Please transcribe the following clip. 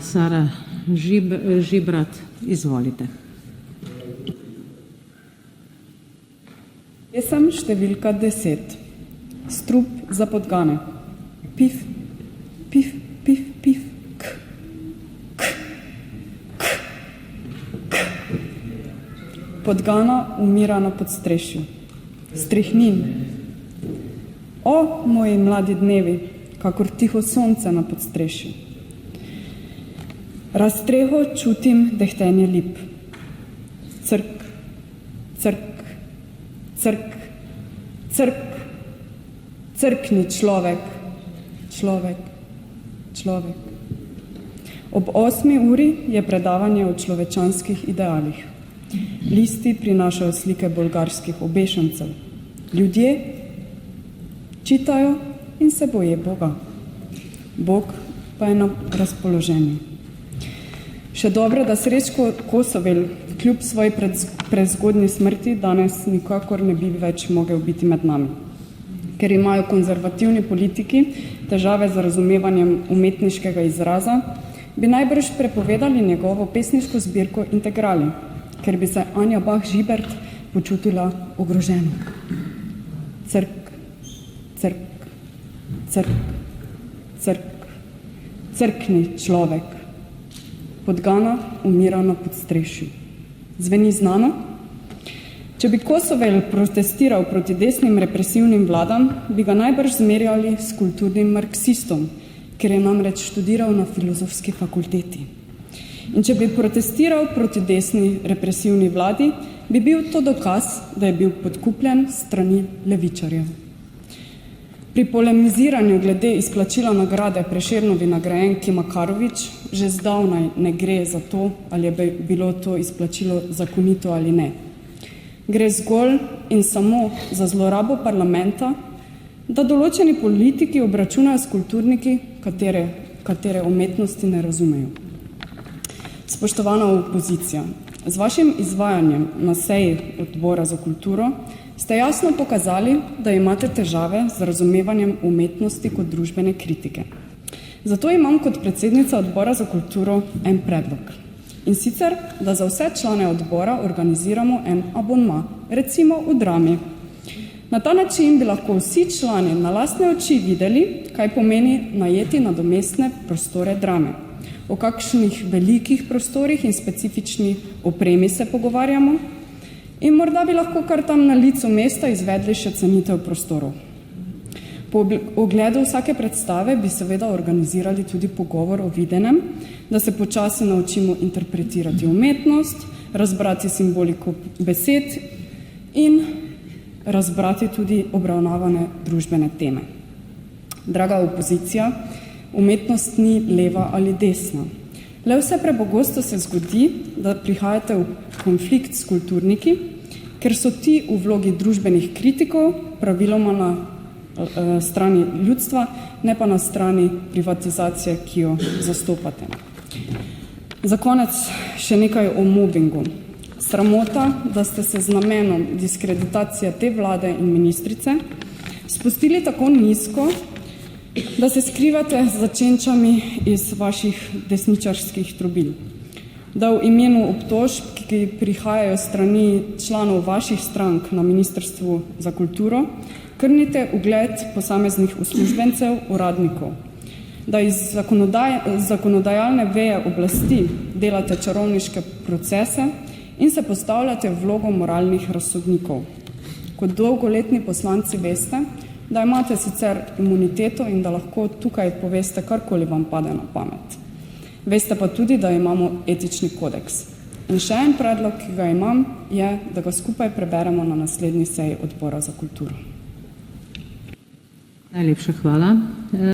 Sara Žibrat, izvolite. Pesem številka 10. Strup za podgane. Pif, pif, pif, pif, k, k, k, k. Podgana umira na podstrešju. Strihnin. O, moji mladi dnevi, kakor tiho sonce na podstrešju. Raztreho čutim dehtenje lip. Crk, crk, crk, crk, crkni človek, človek, človek. Ob 8. uri je predavanje o človečanskih idealih. Listi prinašajo slike bolgarskih obešencev. Ljudje čitajo in se boje Boga. Bog pa je na razpoloženju. Še dobro, da Srečko Kosovel kljub svoji prezgodnji smrti danes nikakor ne bi več mogel biti med nami. Ker imajo konzervativni politiki težave z razumevanjem umetniškega izraza, bi najbrž prepovedali njegovo pesniško zbirko Integrali, ker bi se Anja Bah Žibert počutila ogroženo. Crk, crk, crk, crk, crkni človek. Podgana umira na podstrešju. Zveni znano? Če bi Kosovel protestiral proti desnim represivnim vladam, bi ga najbrž zmerjali s kulturnim marksistom, ker je namreč študiral na filozofski fakulteti. In če bi protestiral proti desni represivni vladi, bi bil to dokaz, da je bil podkupljen strani levičarjev. Pri polemiziranju glede izplačila nagrade Prešernovi nagrajenki Makarovič že zdavnaj ne gre za to, ali je bilo to izplačilo zakonito ali ne. Gre zgolj in samo za zlorabo parlamenta, da določeni politiki obračunajo s kulturniki, katere umetnosti ne razumejo. Spoštovana opozicija, z vašim izvajanjem na seji Odbora za kulturo ste jasno pokazali, da imate težave z razumevanjem umetnosti kot družbene kritike. Zato imam kot predsednica Odbora za kulturo en predlog. In sicer, da za vse člane odbora organiziramo en abonma, recimo v Drami. Na ta način bi lahko vsi člani na lastne oči videli, kaj pomeni najeti nadomestne prostore Drame. O kakšnih velikih prostorih in specifični opremi se pogovarjamo in morda bi lahko kar tam na licu mesta izvedli še cenitev prostorov. Po ogledu vsake predstave bi seveda organizirali tudi pogovor o videnem, da se počasi naučimo interpretirati umetnost, razbrati simboliko besed in razbrati tudi obravnavane družbene teme. Draga opozicija, umetnost ni leva ali desna. Le vse prepogosto se zgodi, da prihajate v konflikt s kulturniki, ker so ti v vlogi družbenih kritikov praviloma na strani ljudstva, ne pa na strani privatizacije, ki jo zastopate. Za konec še nekaj o mobingu. Sramota, da ste se z namenom diskreditacije te vlade in ministrice spustili tako nizko, da se skrivate z začenčami iz vaših desničarskih trobil. Da v imenu obtožb, ki prihajajo strani članov vaših strank na Ministrstvu za kulturo, krnite ugled posameznih uslužbencev, uradnikov. Da iz zakonodajalne veje oblasti delate čarovniške procese in se postavljate v vlogo moralnih razsodnikov. Kot dolgoletni poslanci veste, da imate sicer imuniteto in da lahko tukaj poveste karkoli vam pade na pamet. Veste pa tudi, da imamo etični kodeks. In še en predlog, ki ga imam, je, da ga skupaj preberemo na naslednji seji Odbora za kulturo. Najlepša hvala.